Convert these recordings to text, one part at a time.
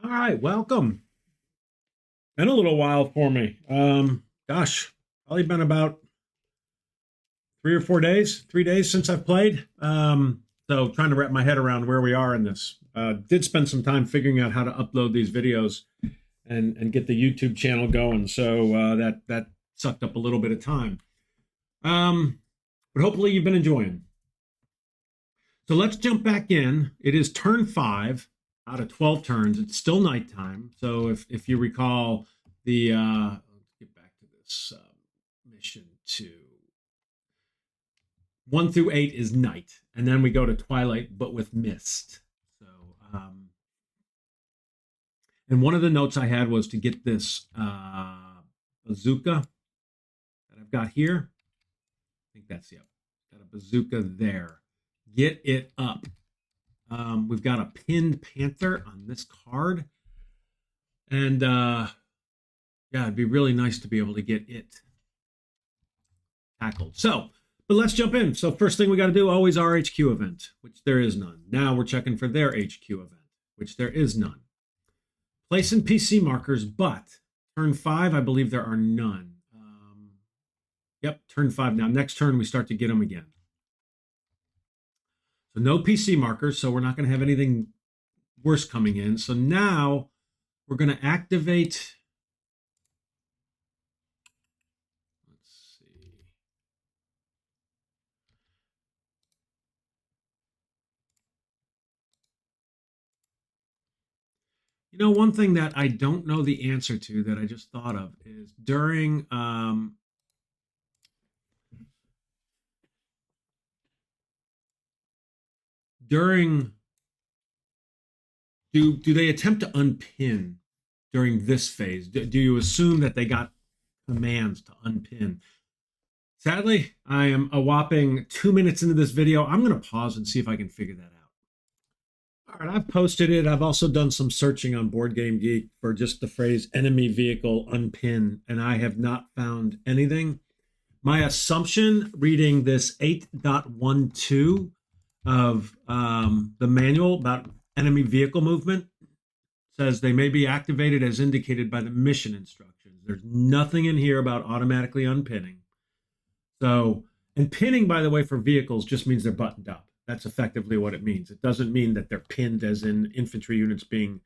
All right, welcome. Been a little while for me. Gosh, probably been about 3 or 4 days, 3 days since I've played. So trying to wrap my head around where we are in this. Did spend some time figuring out how to upload these videos and get the YouTube channel going. So that sucked up a little bit of time. But hopefully you've been enjoying. So let's jump back in. It is turn 5 out of 12 turns. It's still nighttime. So if you recall the let's get back to this mission 2. 1 through 8 is night, and then we go to twilight, but with mist. So, and one of the notes I had was to get this bazooka that I've got here. I think that's got a bazooka there. Get it up. We've got a pinned panther on this card, and yeah, it'd be really nice to be able to get it tackled. So. But let's jump in. So first thing we got to do, always our HQ event, which there is none. Now we're checking for their HQ event, which there is none. Place in PC markers, but turn 5, I believe there are none. Yep, turn 5 now. Next turn, we start to get them again. So no PC markers, so we're not going to have anything worse coming in. So now we're going to activate... You know, one thing that I don't know the answer to that I just thought of is during do they attempt to unpin during this phase? Do you assume that they got commands to unpin? Sadly, I am a whopping 2 minutes into this video. I'm going to pause and see if I can figure that out. All right, I've posted it. I've also done some searching on Board Game Geek for just the phrase enemy vehicle unpin, and I have not found anything. My assumption, reading this 8.12 of the manual about enemy vehicle movement, says they may be activated as indicated by the mission instructions. There's nothing in here about automatically unpinning. So, and pinning, by the way, for vehicles just means they're buttoned up. That's effectively what it means. It doesn't mean that they're pinned as in infantry units being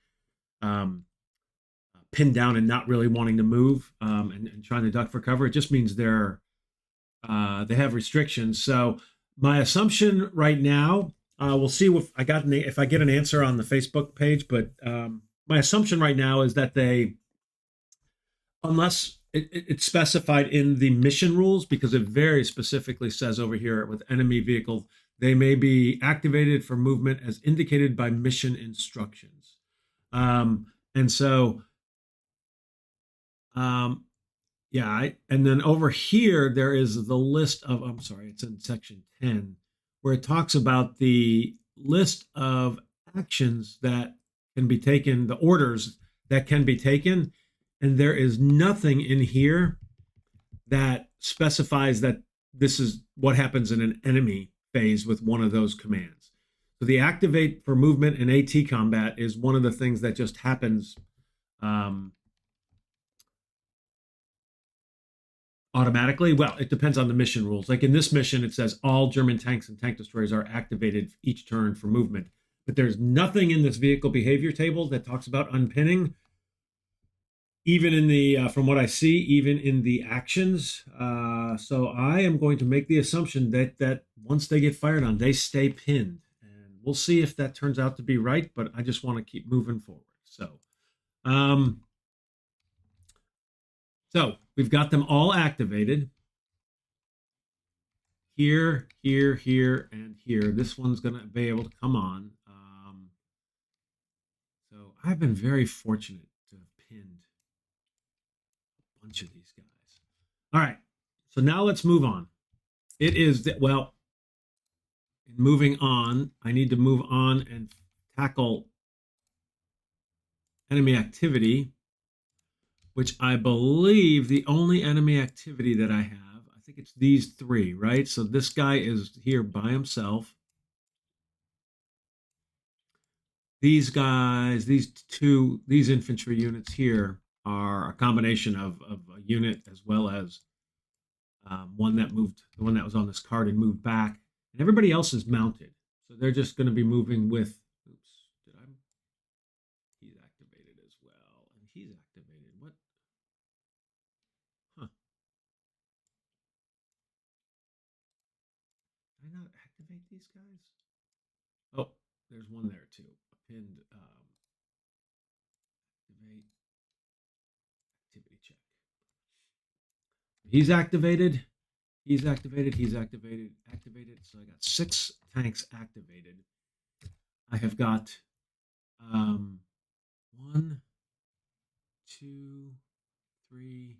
pinned down and not really wanting to move and trying to duck for cover. It just means they have restrictions. So my assumption right now, we'll see if I get an answer on the Facebook page, but my assumption right now is that they, unless it's specified in the mission rules, because it very specifically says over here with enemy vehicle, they may be activated for movement as indicated by mission instructions. And then over here, there is the list of, I'm sorry, it's in section 10, where it talks about the list of actions that can be taken, the orders that can be taken. And there is nothing in here that specifies that this is what happens in an enemy phase with one of those commands. So the activate for movement and AT combat is one of the things that just happens automatically. Well, it depends on the mission rules. Like in this mission, it says all German tanks and tank destroyers are activated each turn for movement. But there's nothing in this vehicle behavior table that talks about unpinning. Even in the, from what I see, even in the actions. So I am going to make the assumption that once they get fired on, they stay pinned. And we'll see if that turns out to be right, but I just want to keep moving forward. So, so we've got them all activated. Here, here, here, and here. This one's going to be able to come on. So I've been very fortunate to have pinned bunch of these guys. All right, so now let's move on. It is that, well, in moving on, I need to move on and tackle enemy activity, which I believe the only enemy activity that I have, I think it's these 3, right? So this guy is here by himself. these guys, these infantry units here are a combination of a unit as well as one that moved, the one that was on this card and moved back, and everybody else is mounted. So they're just going to be moving with. Oops, did I? He's activated as well, and he's activated. What? Huh? Did I not activate these guys? Oh, there's one there too. A pinned activate activity check. He's activated. He's activated. He's activated. Activated. So I got 6 tanks activated. I have got 1, 2, 3,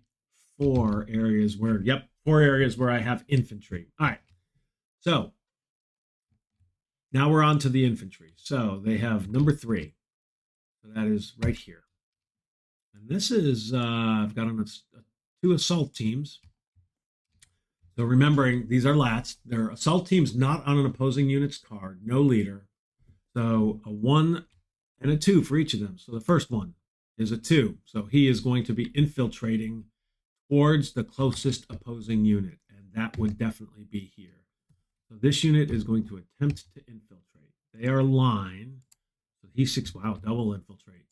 4 areas where, yep, 4 areas where I have infantry. All right. So now we're on to the infantry. So they have number 3. So that is right here. And this is, I've got on 2 assault teams. So remembering these are lats. They're assault teams not on an opposing unit's card, no leader. So a 1 and a 2 for each of them. So the first one is a 2. So he is going to be infiltrating towards the closest opposing unit. And that would definitely be here. So this unit is going to attempt to infiltrate. They are line. So he's wow, double infiltrate.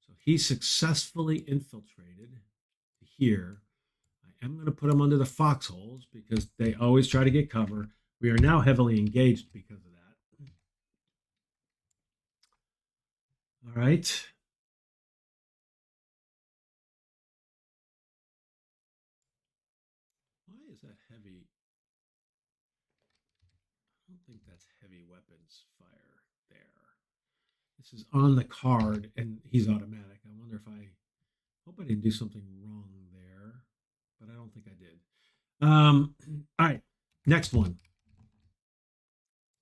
So he successfully infiltrated here. I am going to put them under the foxholes because they always try to get cover. We are now heavily engaged because of that. All right. Why is that heavy? I don't think that's heavy weapons fire there. This is on the card and he's automatic. I wonder if I hope I didn't do something wrong there, but I don't think I did. All right, next one.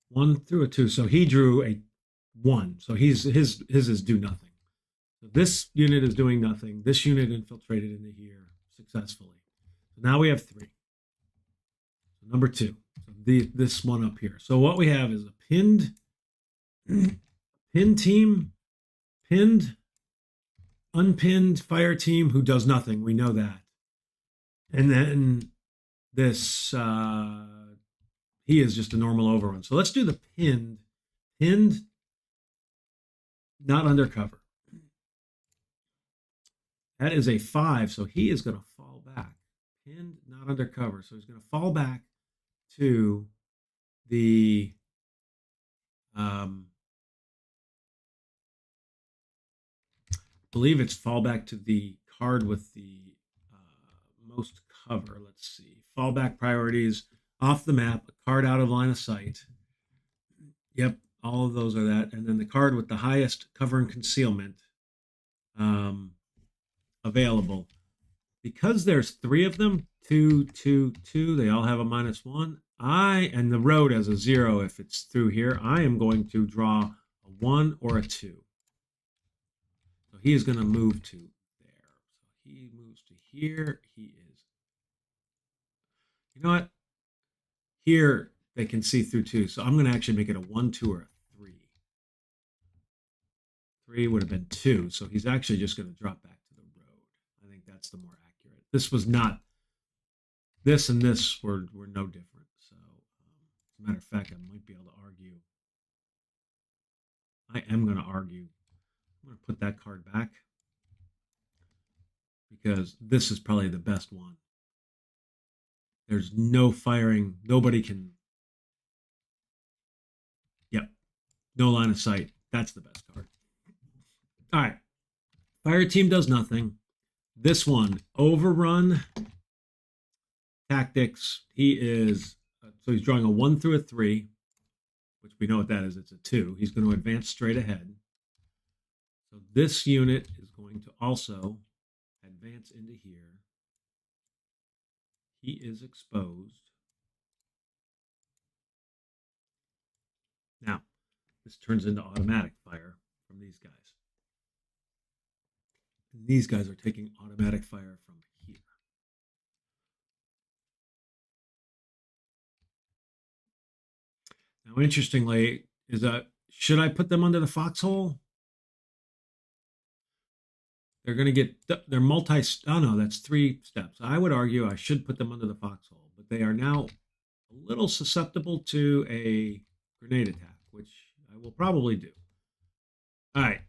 1 through a 2. So he drew a 1. So his is do nothing. So this unit is doing nothing. This unit infiltrated into here successfully. So now we have 3. So number 2. So this one up here. So what we have is a pinned team, pinned, unpinned fire team who does nothing. We know that. And then this he is just a normal overrun. So let's do the pinned, not undercover. That is a 5, so he is going to fall back. Pinned, not undercover. So he's going to fall back to the I believe it's fall back to the card with the most cover. Let's see. Fallback priorities off the map, a card out of line of sight. Yep, all of those are that. And then the card with the highest cover and concealment available. Because there's 3 of them, 2, 2, 2, they all have a -1. And the road has a 0 if it's through here. I am going to draw a 1 or a 2. So he is going to move to there. So he moves to here. He is. You know what? Here they can see through 2. So I'm going to actually make it a 1, 2, or a 3. 3 would have been 2. So he's actually just going to drop back to the road. I think that's the more accurate. This was not. This and this were no different. So as a matter of fact, I might be able to argue. I am going to argue. I'm going to put that card back because this is probably the best one. There's no firing. Nobody can. Yep. No line of sight. That's the best card. All right. Fire team does nothing. This one, overrun tactics. He is, so he's drawing a 1 through a 3, which we know what that is. It's a 2. He's going to advance straight ahead. So this unit is going to also advance into here. He is exposed. Now, this turns into automatic fire from these guys. And these guys are taking automatic fire from here. Now, interestingly, is that Should I put them under the foxhole? They're going to get, they're multi, oh no, that's 3 steps. I would argue I should put them under the foxhole, but they are now a little susceptible to a grenade attack, which I will probably do. All right,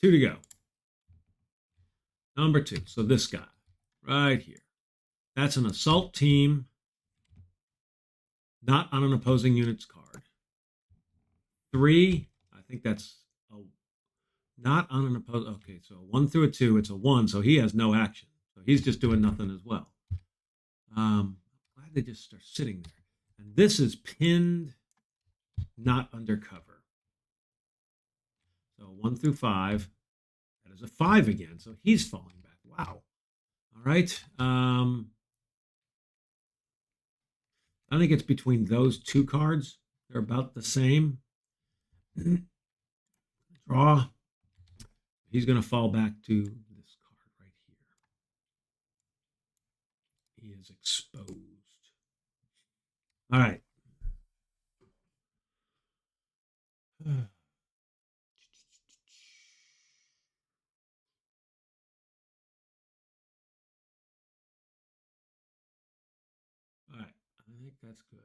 2 to go. Number 2, so this guy right here. That's an assault team, not on an opposing unit's card. 3, I think that's a, not on an opposing. Okay, so 1 through a 2, it's a 1, so he has no action. So he's just doing nothing as well. Glad they just are sitting there. And this is pinned, not undercover. So 1 through 5. That is a 5 again. So he's falling back. Wow. All right. I think it's between those 2 cards. They're about the same. Draw. He's going to fall back to this card right here. He is exposed. All right. All right. I think that's good.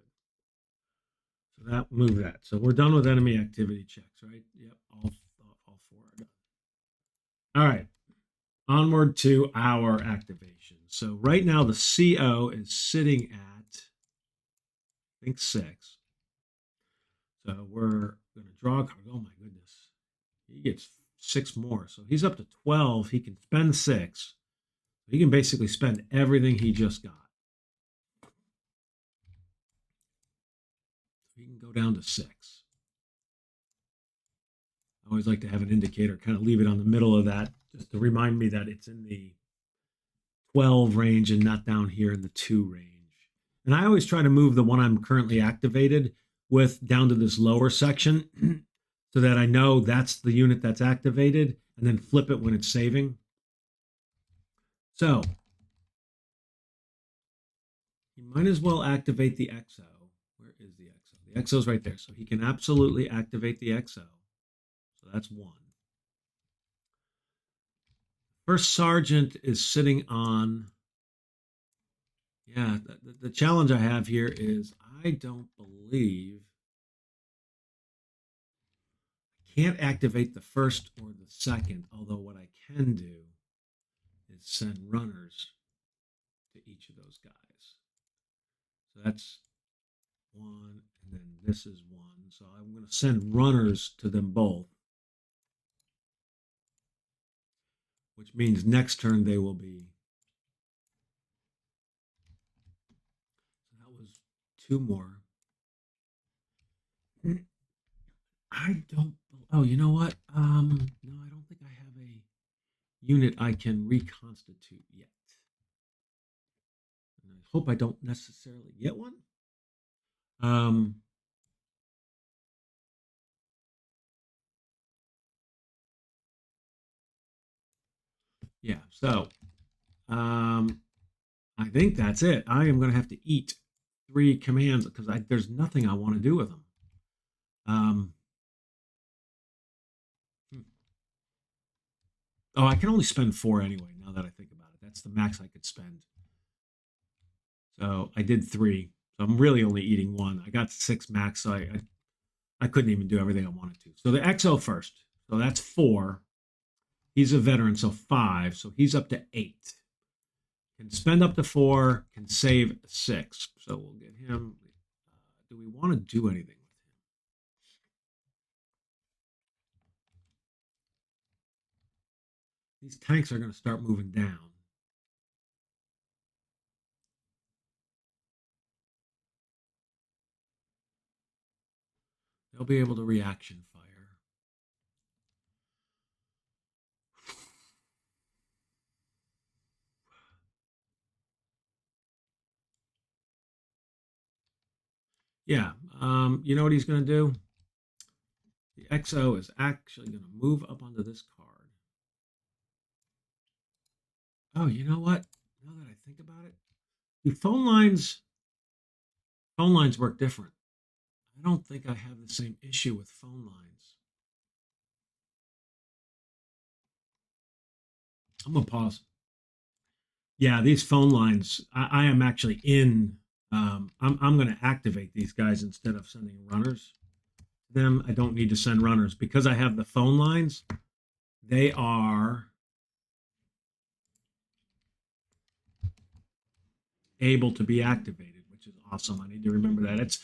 So that move that. So we're done with enemy activity checks, right? Yep. All 4 are done. All right. Onward to our activation. So right now the CO is sitting at, I think, 6. So we're going to draw a card. Oh my goodness. He gets 6 more. So he's up to 12. He can spend 6. He can basically spend everything he just got. He can go down to 6. I always like to have an indicator, kind of leave it on the middle of that, just to remind me that it's in the 12 range and not down here in the 2 range. And I always try to move the one I'm currently activated with down to this lower section so that I know that's the unit that's activated, and then flip it when it's saving. So you might as well activate the XO. Where is the XO? The XO's right there. So he can absolutely activate the XO. So that's 1. First Sergeant is sitting on, yeah, the challenge I have here is I don't believe I can't activate the first or the second, although what I can do is send runners to each of those guys. So that's 1, and then this is 1. So I'm going to send runners to them both, which means next turn they will be. So that was 2 more. I don't. Oh, you know what? No, I don't think I have a unit I can reconstitute yet. And I hope I don't necessarily get one. Yeah. So, I think that's it. I am going to have to eat 3 commands because there's nothing I want to do with them. Oh, I can only spend 4 anyway, now that I think about it. That's the max I could spend. So I did 3. So I'm really only eating 1. I got 6 max, so I couldn't even do everything I wanted to. So the XO first. So that's 4. He's a veteran, so 5. So he's up to 8. Can spend up to 4, can save 6. So we'll get him. Do we want to do anything with him? These tanks are going to start moving down. They'll be able to reaction fire. Yeah, you know what he's going to do? The XO is actually going to move up onto this card. Oh, you know what? Now that I think about it, do phone lines work different? I I don't think I have the same issue with phone lines. I'm gonna pause. Yeah, these phone lines. I am actually in. I'm going to activate these guys instead of sending runners. Them, I don't need to send runners because I have the phone lines. They are able to be activated, which is awesome. I need to remember that. It's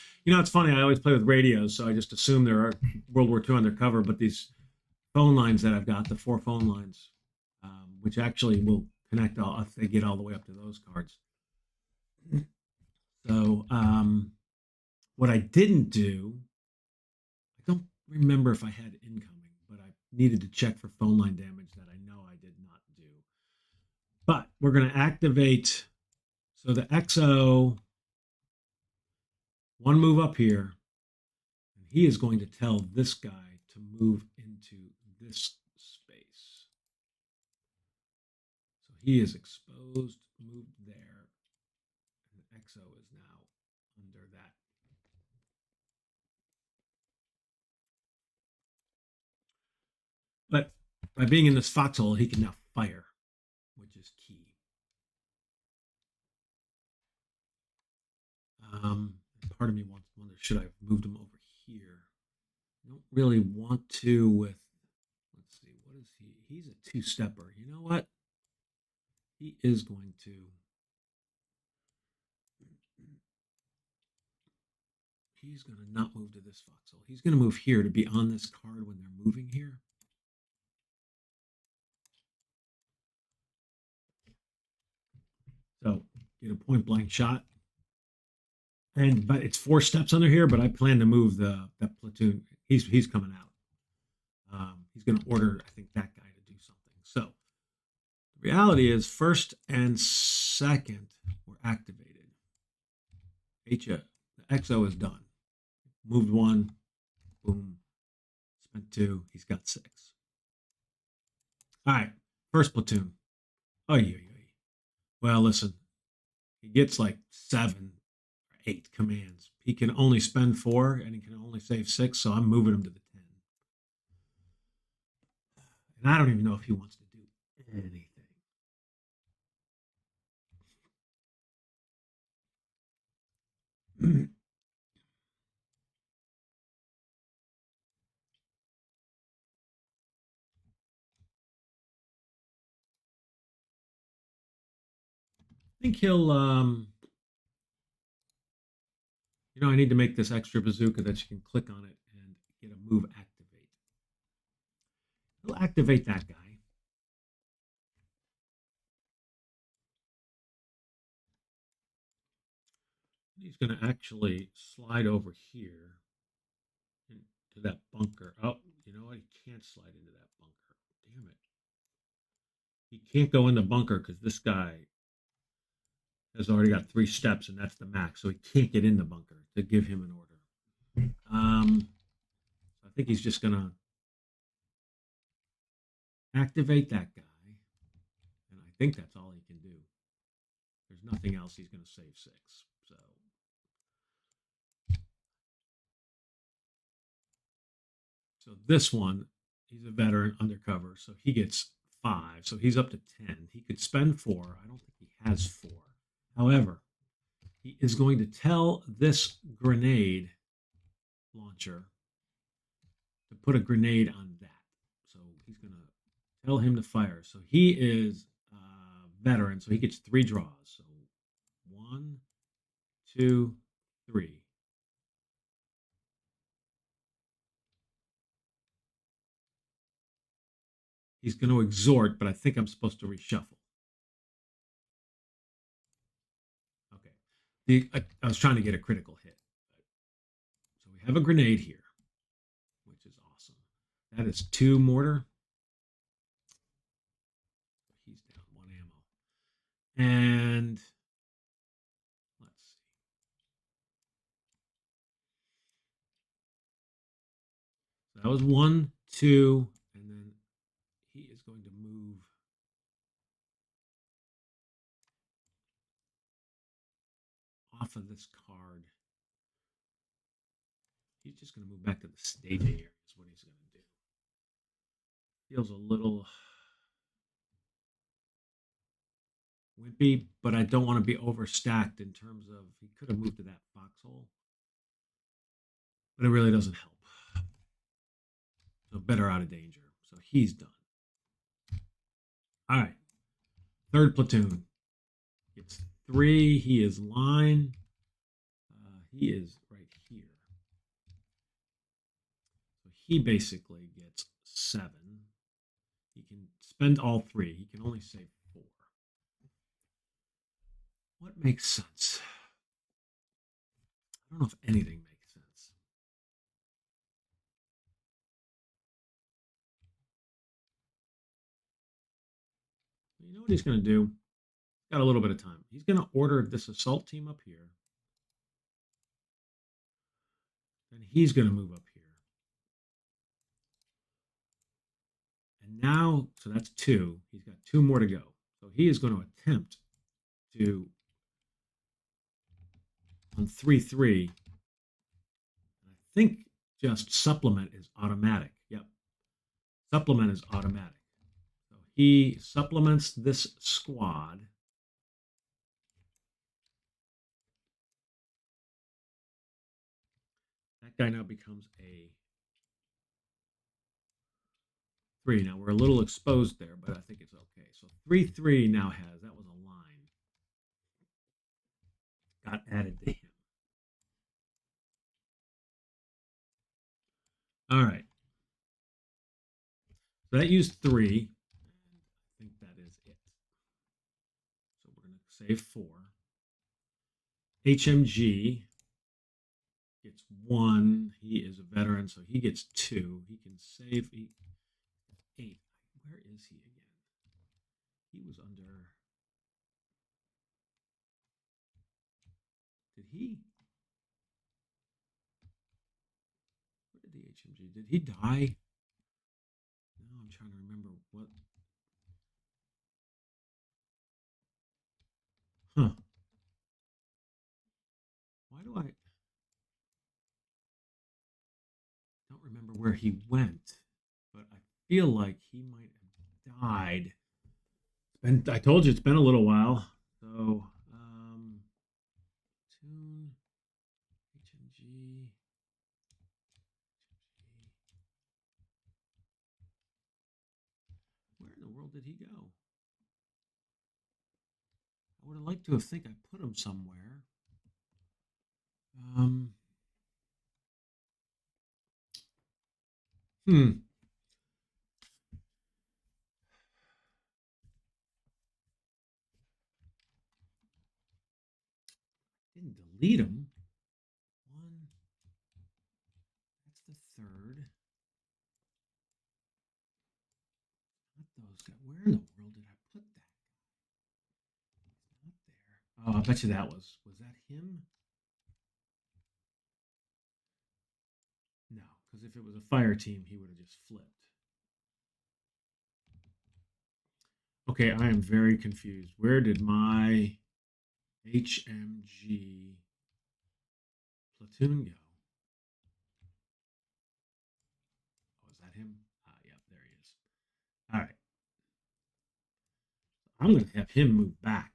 funny. I always play with radios, so I just assume there are World War II undercover. But these phone lines that I've got, the 4 phone lines, which actually will connect all if they get all the way up to those cards. So what I didn't do, I don't remember if I had incoming, but I needed to check for phone line damage that I know I did not do. But we're going to activate. So the XO, one move up here, and he is going to tell this guy to move into this space. So he is exposed, moved there, and the XO is now under that. But by being in this foxhole, he can now fire, which is key. Part of me wants to wonder, should I have moved him over here? I don't really want to with, let's see, what is he? He's a 2-stepper. You know what? He is going to. He's going to not move to this foxhole. He's going to move here to be on this card when they're moving here. So get a point blank shot. But it's 4 steps under here. But I plan to move that platoon. He's coming out. He's going to order, I think, that guy to do something. So the reality is, first and second were activated. The XO is done. Moved 1, boom. Spent 2. He's got 6. All right, first platoon. Oh yeah. Well, listen, he gets like 7 or 8 commands. He can only spend 4, and he can only save 6. So I'm moving him to the 10. And I don't even know if he wants to do anything. I think he'll. I need to make this extra bazooka that you can click on it and get a move activate. He'll activate that guy. He's going to actually slide over here into that bunker. Oh, you know what? He can't slide into that bunker. Damn it. He can't go in the bunker because this guy has already got 3 steps, and that's the max. So he can't get in the bunker to give him an order. I think he's just going to activate that guy. And I think that's all he can do. There's nothing else. He's going to save 6. So this one, he's a veteran undercover, so he gets 5. So he's up to 10. He could spend 4. I don't think he has 4. However, he is going to tell this grenade launcher to put a grenade on that. So he's going to tell him to fire. So he is a veteran, so he gets 3 draws. So 1, 2, 3. He's going to exhort, but I think I'm supposed to reshuffle. Okay. I was trying to get a critical hit. So we have a grenade here, which is awesome. That is 2 mortar. He's down 1 ammo. And let's see. So that was 1, 2, and then he is going to move off of this card He's just going to move back to the staging area is what he's going to do. Feels a little wimpy, but I don't want to be overstacked in terms of he could have moved to that foxhole, but it really doesn't help. So better out of danger. So he's done. All right. Third platoon. Gets 3. He is line. He is right here. So he basically gets 7. He can spend all 3. He can only save 4. What makes sense? I don't know if anything makes sense. You know what he's going to do? Got a little bit of time. He's going to order this assault team up here. Then he's going to move up here. And now, so that's 2. He's got 2 more to go. So he is going to attempt to, on 3-3, I think just supplement is automatic. Yep. Supplement is automatic. So he supplements this squad. That guy now becomes a 3. Now we're a little exposed there, but I think it's okay. So 3-3 now has, that was a line, got added to him. All right. So that used 3. And I think that is it. So we're going to save 4. HMG gets 1. He is a veteran, so he gets 2. He can save 8. Where is he again? He was under. Did he? Where did the HMG? Did he die? No, I'm trying to remember what. Huh. Why do I don't remember where he went, but I feel like he might have died. I told you it's been a little while. So, tune HMG. Where in the world did he go? I would have liked to have think I put him somewhere. Hmm. Didn't delete him. 1. That's the 3rd. Not those guys. Where in the world did I put that? He's not there. Oh, I bet you that was that him? No, because if it was a fire team, he would have just flipped. Okay, I am very confused. Where did my HMG platoon go? Oh, is that him? Ah, yeah, there he is. All right. I'm going to have him move back.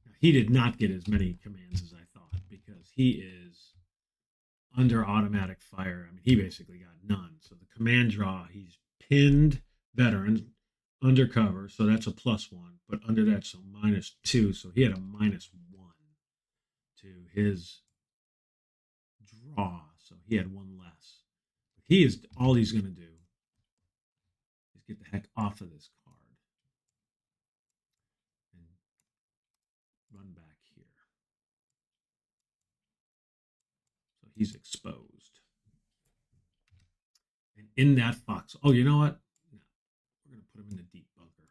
Now, he did not get as many commands as I thought because he is under automatic fire. I mean, he basically got none. So the command draw, he's pinned veteran undercover, so that's a +1. But under that, so -2. So he had a -1 to his draw. So he had 1 less. But he is all he's going to do is get the heck off of this card and run back here. So he's exposed. And in that fox, oh, you know what? No, we're going to put him in the deep bunker.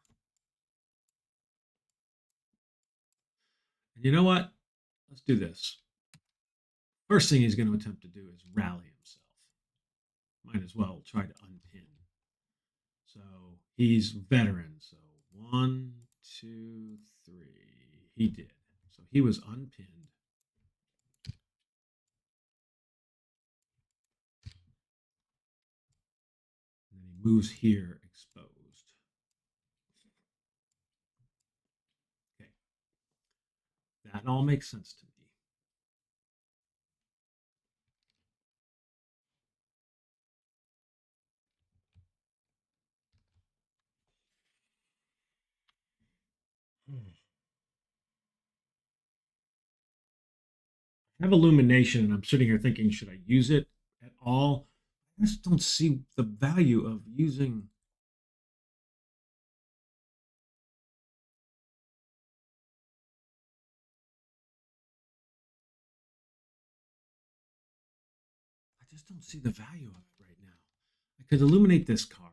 And you know what? Let's do this. First thing he's going to attempt to do is rally himself. Might as well try to unpin. So he's veteran. So 1, 2, 3. He did. So he was unpinned. moves here exposed. Okay, that all makes sense to me. I have illumination, and I'm sitting here thinking, should I use it at all? I just don't see the value of using. I just don't see the value of it right now. I could illuminate this card.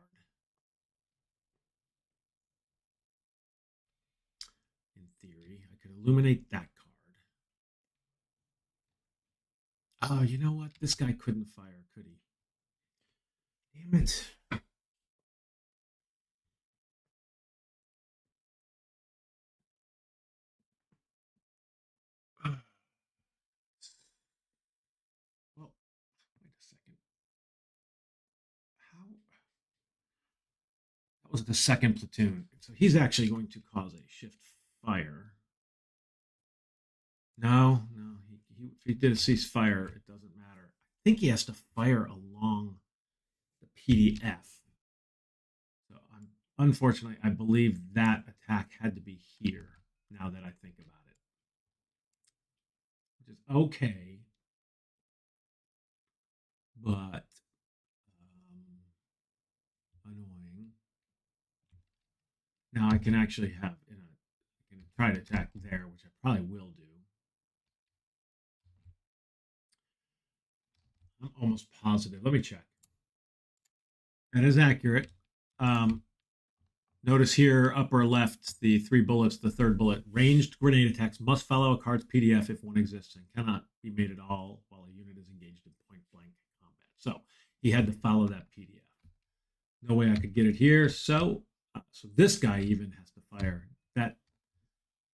In theory, I could illuminate that card. Oh, you know what? This guy couldn't fire, could he? Damn it. Well, wait a second. How? That was the second platoon. So he's actually going to cause a shift fire. No. If he did a ceasefire, it doesn't matter. I think he has to fire along the PDF. So unfortunately, I believe that attack had to be here. Now that I think about it, which is okay, but annoying. Now I can actually have I can try to attack there, which I probably will do. I'm almost positive. Let me check. That is accurate. Notice here, upper left, the 3 bullets, the third bullet. Ranged grenade attacks must follow a card's PDF if one exists and cannot be made at all while a unit is engaged in point blank combat. So he had to follow that PDF. No way I could get it here. So this guy even has to fire. That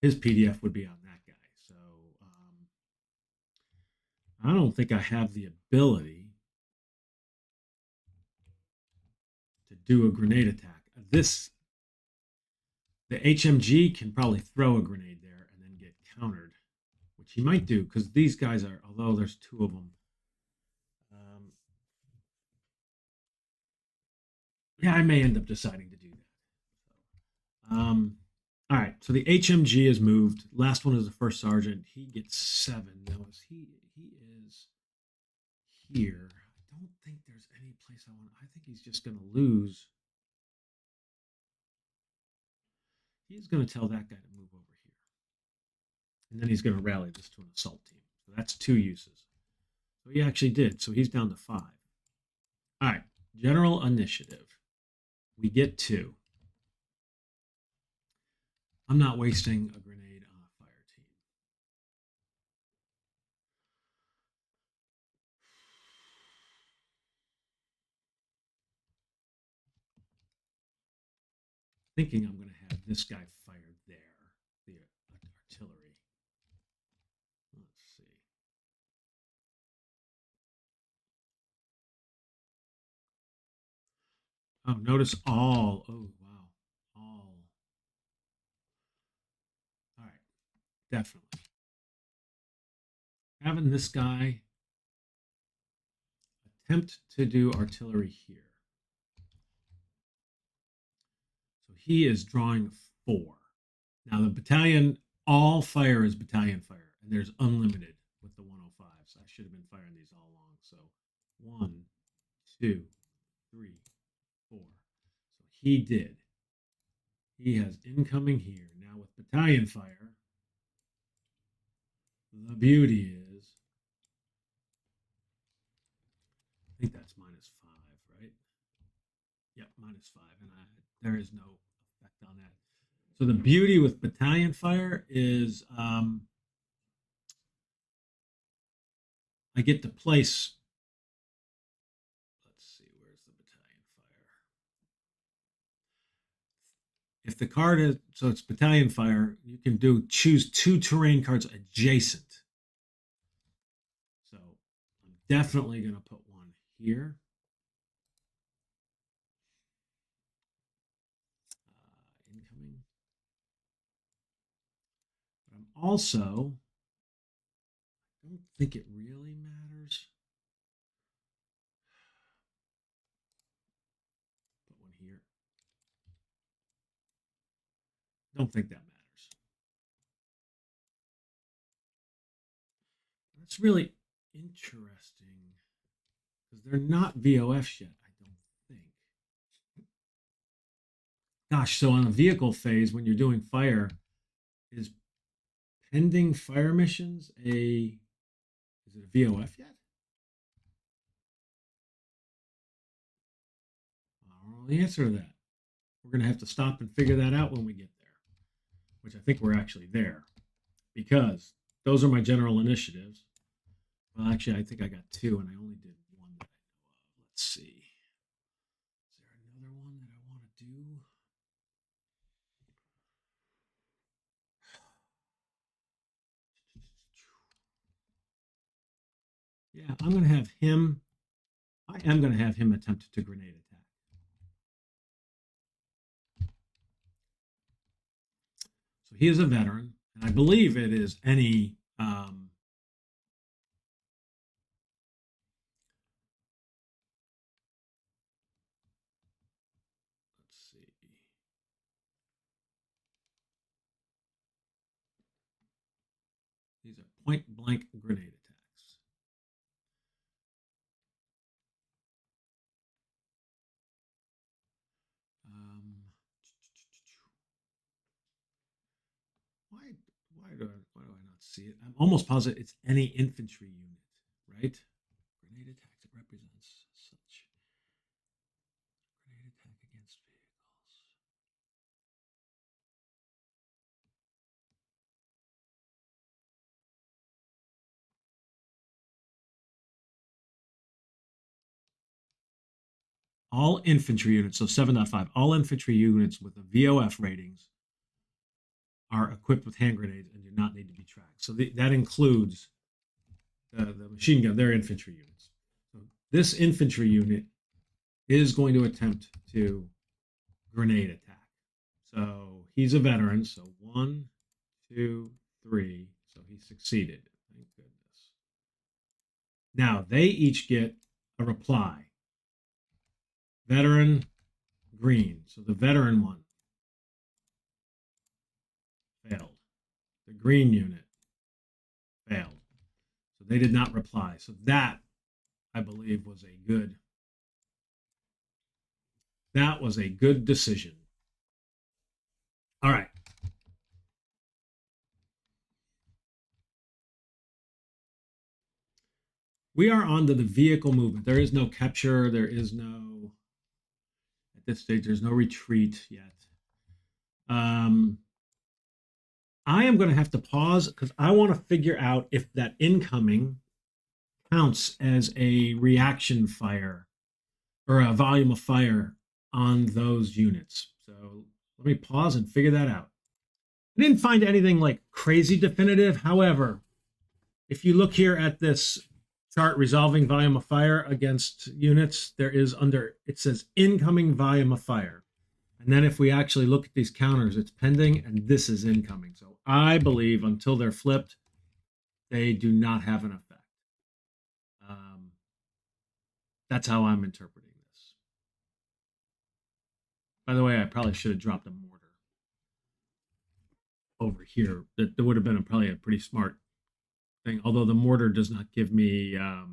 his PDF would be on that guy. So I don't think I have the ability to do a grenade attack. The HMG can probably throw a grenade there and then get countered, which he might do because these guys are, although there's 2 of them. Yeah, I may end up deciding to do that. All right, so the HMG is moved. Last one is the first sergeant. He gets 7. Notice he is here. I don't think there's any place I want. I think he's just going to lose. He's going to tell that guy to move over here. And then he's going to rally this to an assault team. So that's 2 uses. So he actually did. So he's down to 5. All right, general initiative. We get 2. I'm not wasting a grenade on a fire team. Thinking I'm going to have this guy fired there, the artillery. Let's see. Oh, notice all. Oh, wow. All. All right. Definitely. Having this guy attempt to do artillery here. So he is drawing 4. Now the battalion, all fire is battalion fire, and there's unlimited with the 105s. I should have been firing these all along. So 1, 2, 3, 4. So he did. He has incoming here. Now with battalion fire, the beauty is, I think that's -5, right? Yep, -5, and there is no effect on that. So the beauty with battalion fire is I get to place. Let's see, where's the battalion fire? If the card is, so it's battalion fire, you can choose 2 terrain cards adjacent. So I'm definitely going to put one here. also, I don't think it really matters. Put one here. Don't think that matters. That's really interesting because they're not VOFs yet, I don't think. Gosh, so on a vehicle phase, when you're doing fire, is pending fire missions is it a VOF yet? I don't know the answer to that. We're going to have to stop and figure that out when we get there, which I think we're actually there because those are my general initiatives. Well, actually, I think I got two and I only did one that I know of. Let's see. Is there another one that I want to do? Yeah, I'm going to have him. I am going to have him attempt to grenade attack. So he is a veteran, and I believe it is any. Let's see. These are point blank grenade attacks. Why do I not see it? I'm almost positive it's any infantry unit, right? Grenade attacks, it represents such. Grenade attack against vehicles. All infantry units, so 7.5, all infantry units with the VOF ratings are equipped with hand grenades and do not need to be tracked. So that includes the machine gun, they're infantry units. So this infantry unit is going to attempt to grenade attack. So he's a veteran. So 1, 2, 3. So he succeeded. Thank goodness. Now they each get a reply. Veteran green. So the veteran one failed. The green unit failed. So they did not reply. So that, I believe, was a good. That was a good decision. All right. We are on to the vehicle movement. There is no capture. There is no, at this stage, there's no retreat yet. I am going to have to pause because I want to figure out if that incoming counts as a reaction fire or a volume of fire on those units. So let me pause and figure that out. I didn't find anything like crazy definitive. However, if you look here at this chart resolving volume of fire against units, there is it says incoming volume of fire. And then if we actually look at these counters, it's pending and this is incoming. So I believe until they're flipped, they do not have an effect. That's how I'm interpreting this. By the way, I probably should have dropped a mortar over here. That would have been probably a pretty smart thing. Although the mortar does not give me oh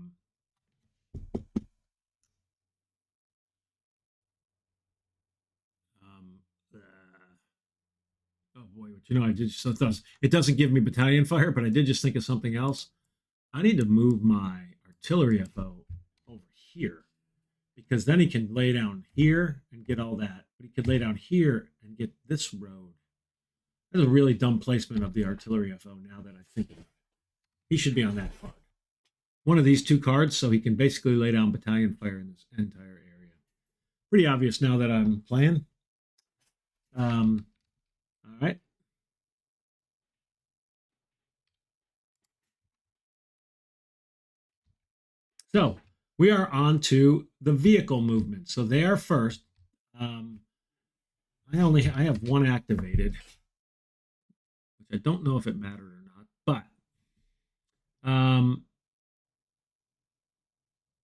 boy, but you know, I just so it doesn't give me battalion fire, but I did just think of something else. I need to move my artillery FO over here because then he can lay down here and get all that, but he could lay down here and get this road. That's a really dumb placement of the artillery FO now that I think of it. He should be on that card. One of these two cards, so he can basically lay down battalion fire in this entire area. Pretty obvious now that I'm playing. All right. So we are on to the vehicle movement. So they are first. I have one activated, which I don't know if it mattered or Um,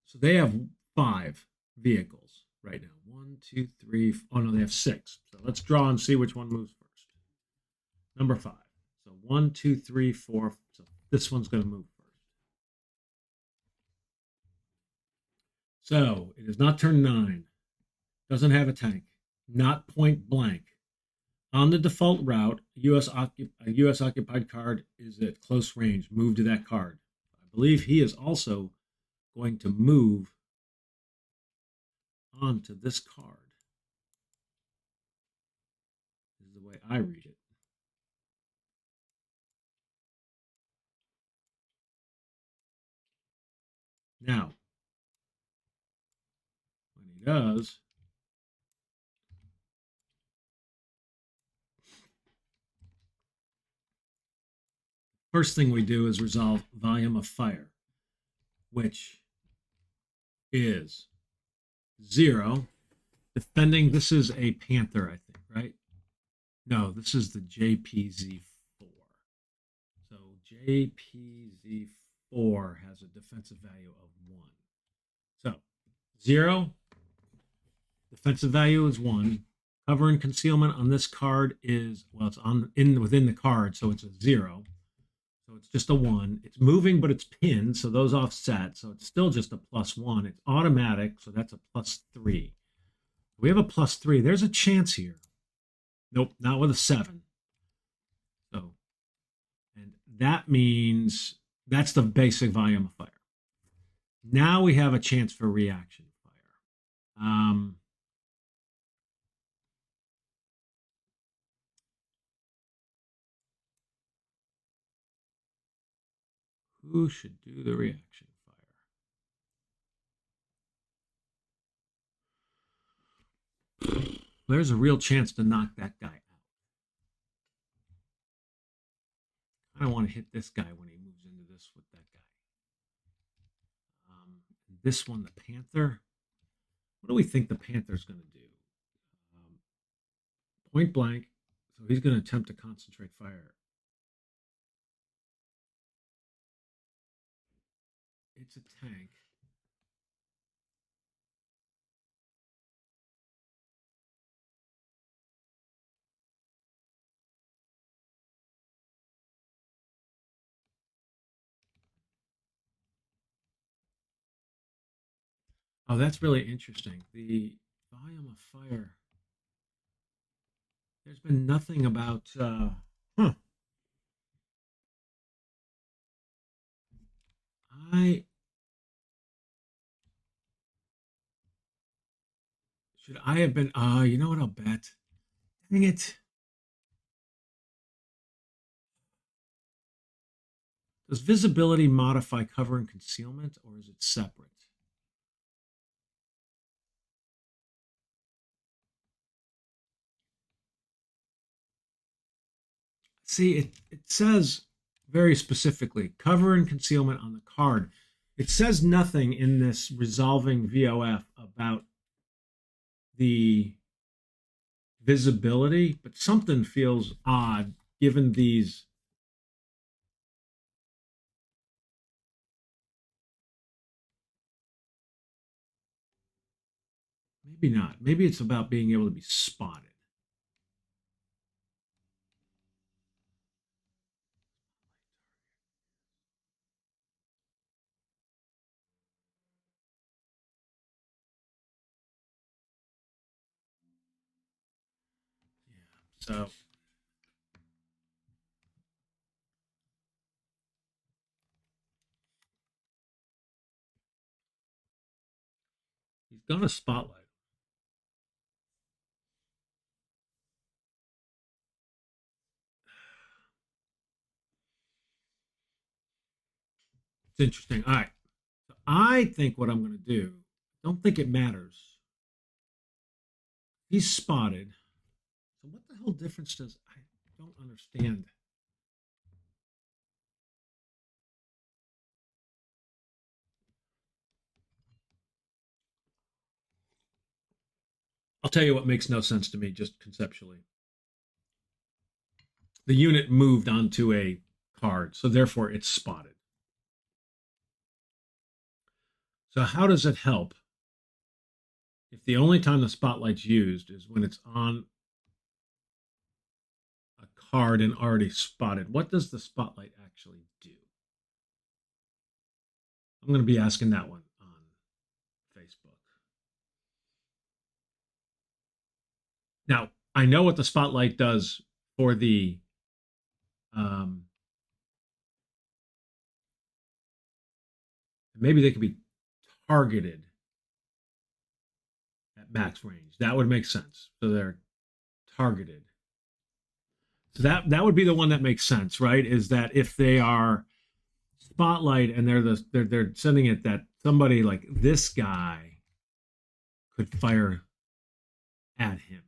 so they have 5 vehicles right now. One, two, three. Oh no, they have 6. So let's draw and see which one moves first. Number 5. So one, two, three, four. So this one's going to move first. So it is not turn 9. Doesn't have a tank. Not point blank. On the default route, a U.S. occupied card is at close range. Move to that card. I believe he is also going to move onto this card. This is the way I read it. Now, when he does, first thing we do is resolve volume of fire, which is 0. Defending, this is a Panther, I think, right? No, this is the JPZ4. So JPZ4 has a defensive value of 1. So 0, defensive value is 1. Cover and concealment on this card is, well, it's within the card, so it's a 0. So it's just a 1. It's moving, but it's pinned, so those offset. So it's still just a +1. It's automatic, so that's a +3. We have a +3. There's a chance here. Nope, not with a 7. So, and that means that's the basic volume of fire. Now we have a chance for reaction fire. Who should do the reaction fire? There's a real chance to knock that guy out. I don't want to hit this guy when he moves into this with that guy. This one, the Panther. What do we think the Panther's going to do? Point blank. So he's going to attempt to concentrate fire. It's a tank. Oh, that's really interesting. The volume of fire. There's been nothing about. Huh. I should I have been. You know what? I'll bet. Dang it! Does visibility modify cover and concealment, or is it separate? See, it says very specifically cover and concealment on the card. It says nothing in this resolving VOF about the visibility, but something feels odd given these. Maybe not. Maybe it's about being able to be spotted. Yeah. So he's got a spotlight. It's interesting. All right. So I think what I'm going to do, don't think it matters. He's spotted. So what the hell difference does I don't understand? I'll tell you what makes no sense to me just conceptually. The unit moved onto a card, so therefore it's spotted. So how does it help if the only time the spotlight's used is when it's on a card and already spotted? What does the spotlight actually do? I'm going to be asking that one on Facebook. Now, I know what the spotlight does for the maybe they could be targeted at max range. That would make sense. So they're targeted. So that would be the one that makes sense, right? Is that if they are spotlight and they're sending it that somebody like this guy could fire at him.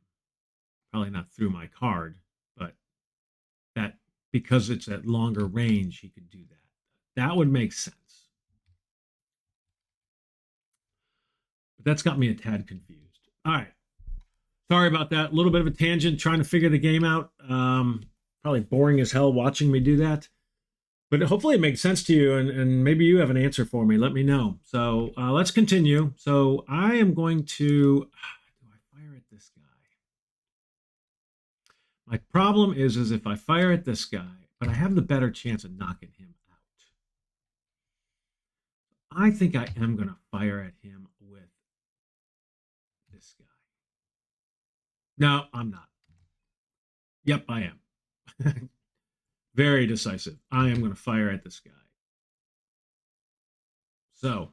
Probably not through my card, but that because it's at longer range, he could do that. That would make sense. But that's got me a tad confused. All right. Sorry about that. A little bit of a tangent trying to figure the game out. Probably boring as hell watching me do that. But hopefully it makes sense to you, and maybe you have an answer for me. Let me know. So let's continue. So I am going to... Do I fire at this guy? My problem is if I fire at this guy, but I have the better chance of knocking him out. I think I am going to fire at him with this guy. No, I'm not. Yep, I am. Very decisive. I am going to fire at this guy. So,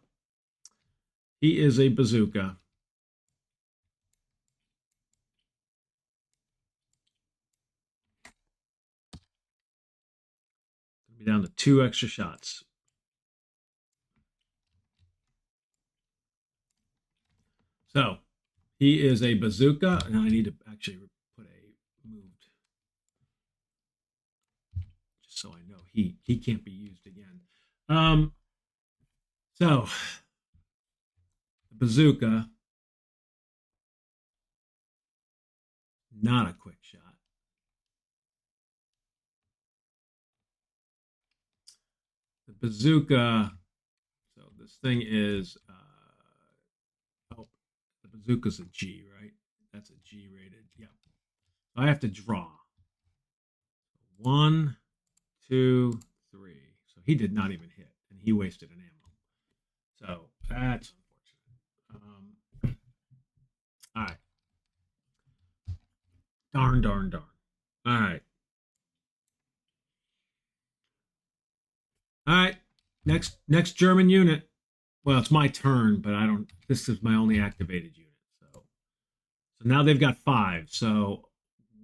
he is a bazooka. Be down to 2 extra shots. So, he is a bazooka. Now I need to actually put a moved, just so I know he can't be used again. So, the bazooka, not a quick shot. The bazooka, so this thing is, oh, the bazooka's a G, right? That's a G rated. Yeah. So I have to draw. 1, 2, 3. So he did not even hit, and he wasted an ammo. So that's unfortunate. All right. Darn. All right. All right. Next German unit. Well, it's my turn, but I don't. This is my only activated unit. So now they've got 5. So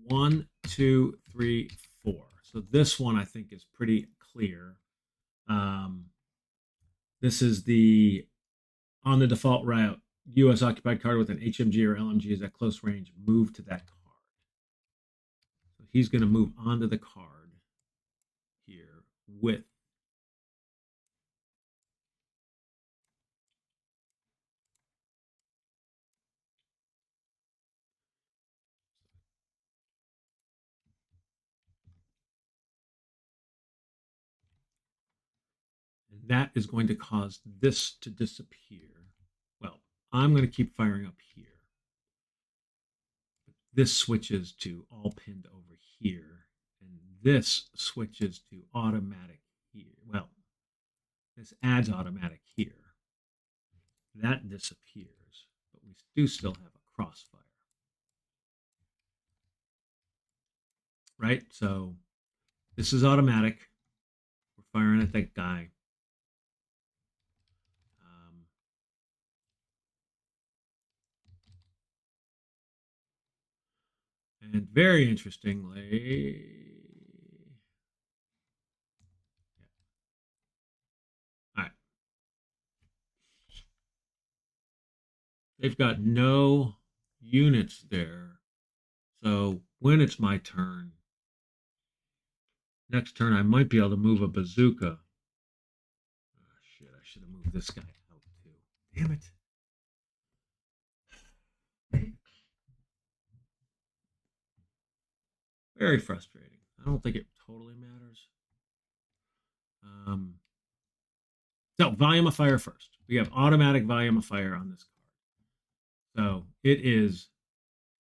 1, 2, 3, 4. So this one I think is pretty clear. This is the on the default route U.S. occupied card with an HMG or LMG is at close range. Move to that card. So he's going to move onto the card here with. And that is going to cause this to disappear. Well, I'm going to keep firing up here. This switches to all pinned over here. And this switches to automatic here. Well, this adds automatic here. That disappears, but we do still have a crossfire. Right? So this is automatic. We're firing at that guy. And very interestingly, all right, they've got no units there. So when it's my turn, next turn I might be able to move a bazooka. Oh, shit, I should have moved this guy out too. Damn it. Very frustrating. I don't think it totally matters. So volume of fire first. We have automatic volume of fire on this card. So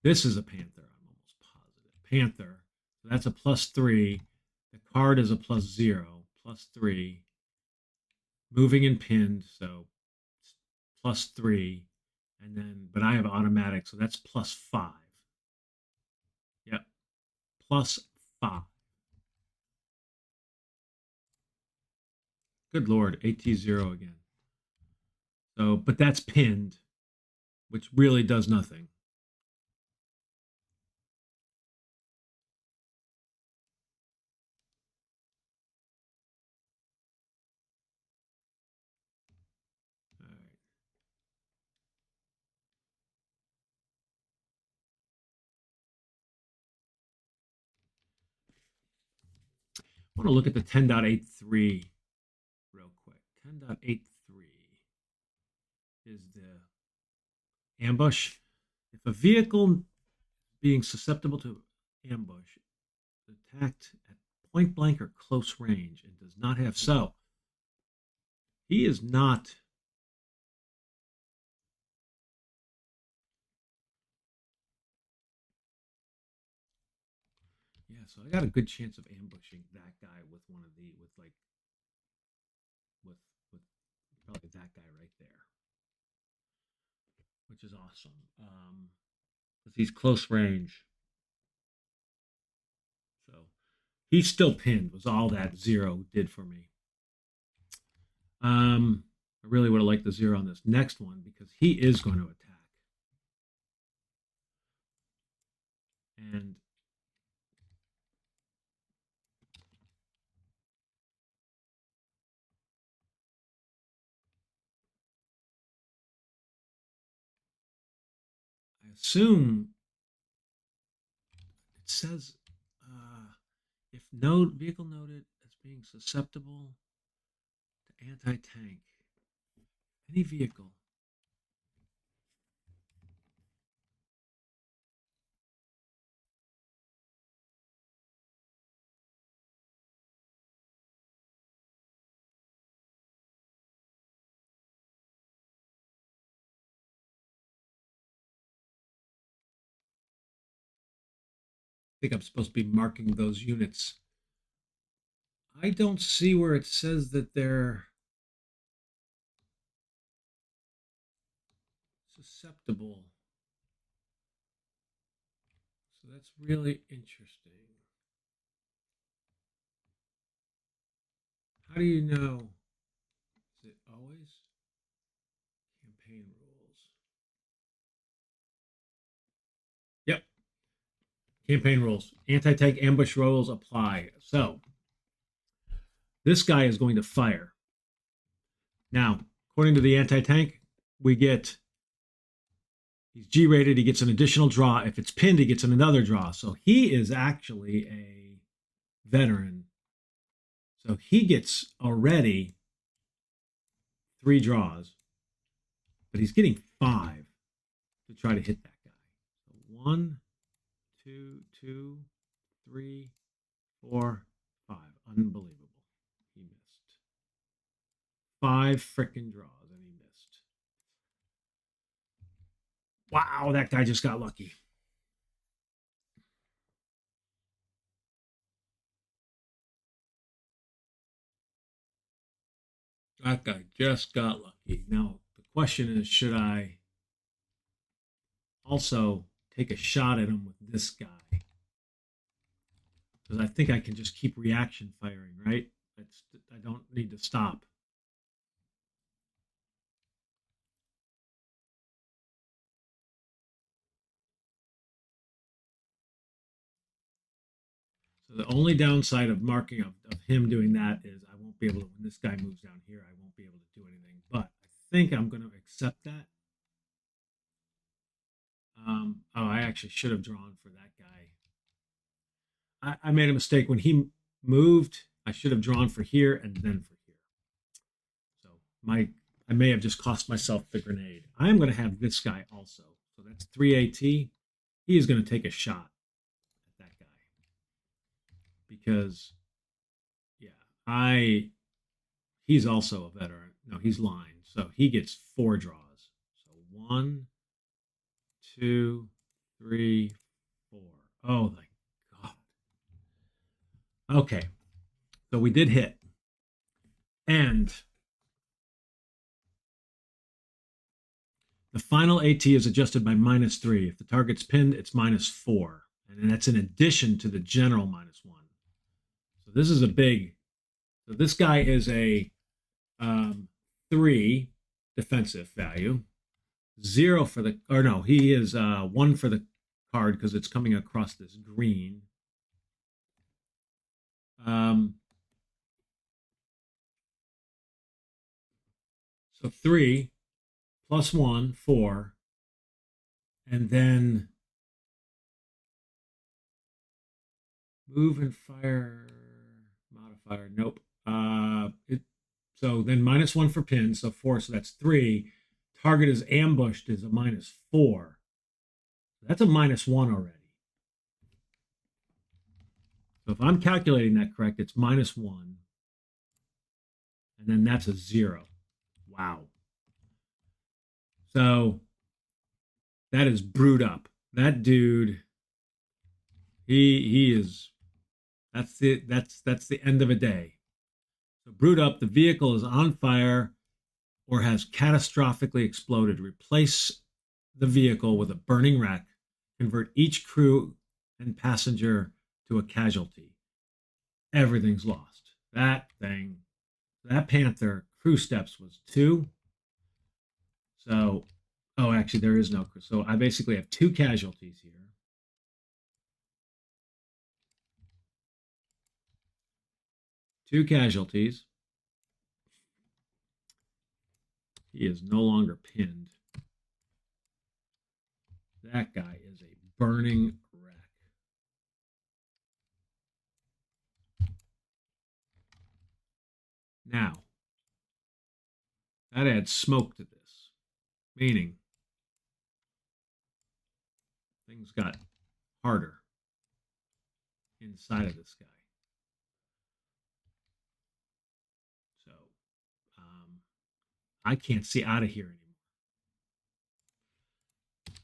this is a Panther, I'm almost positive. Panther. So that's a +3. The card is a +0, +3. Moving and pinned, so +3. And then, but I have automatic, so that's +5. Yep, +5. Good Lord, AT0 again. So, but that's pinned, which really does nothing. All right. I want to look at the 10.83 real quick. 10.83 is the ambush. If a vehicle being susceptible to ambush is attacked at point blank or close range and does not have so, he is not. Yeah, so I got a good chance of ambushing that guy with one of the with with probably that guy right there, which is awesome. Because he's close range. So he's still pinned, was all that 0 did for me. I really would have liked the 0 on this next one because he is going to attack. And I assume it says if no vehicle noted as being susceptible to anti-tank, any vehicle. I think I'm supposed to be marking those units. I don't see where it says that they're susceptible. So that's really interesting. How do you know? Is it always campaign rules? Yep. Campaign rules. Anti-tank ambush rules apply. So this guy is going to fire. Now, according to the anti-tank, we get he's G-rated. He gets an additional draw. If it's pinned, he gets another draw. So he is actually a veteran. So he gets already 3 draws, but he's getting 5 to try to hit that guy. So 1, 2, 2, 3, 4, 5. Unbelievable. He missed 5 freaking draws, and he missed. Wow, that guy just got lucky. That guy just got lucky. Now, the question is, should I also take a shot at him with this guy? Because I think I can just keep reaction firing, right? I don't need to stop. So the only downside of marking of him doing that is I won't be able to, when this guy moves down here, I won't be able to do anything. But I think I'm going to accept that. Oh, I actually should have drawn for that guy. I made a mistake when he moved. I should have drawn for here and then for here. So I may have just cost myself the grenade. I am going to have this guy also. So that's 3 AT. He is going to take a shot at that guy because, yeah, he's also a veteran. No, he's lines. So he gets 4 draws. So 1, 2, 3, 4. Oh my God. Okay. So we did hit. And the final AT is adjusted by -3. If the target's pinned, it's -4. And that's in addition to the general -1. So this is a big. So this guy is a 3 defensive value, 0 for the, or no, he is 1 for the card because it's coming across this green. So 3 plus 1, 4, and then move and fire modifier. Nope. So then -1 for pin, so 4, so that's 3. Target is ambushed is a -4. That's a -1 already. So if I'm calculating that correct, it's -1. And then that's a 0. Wow. So that is brewed up. That dude, he is, that's the end of a day. So brewed up, the vehicle is on fire or has catastrophically exploded. Replace the vehicle with a burning wreck. Convert each crew and passenger to a casualty. Everything's lost. That Panther crew steps was 2. So, oh, actually, there is no crew. So I basically have 2 casualties here. 2 casualties. He is no longer pinned. That guy is a burning wreck. Now, that adds smoke to this, meaning things got harder inside of this guy. So I can't see out of here anymore.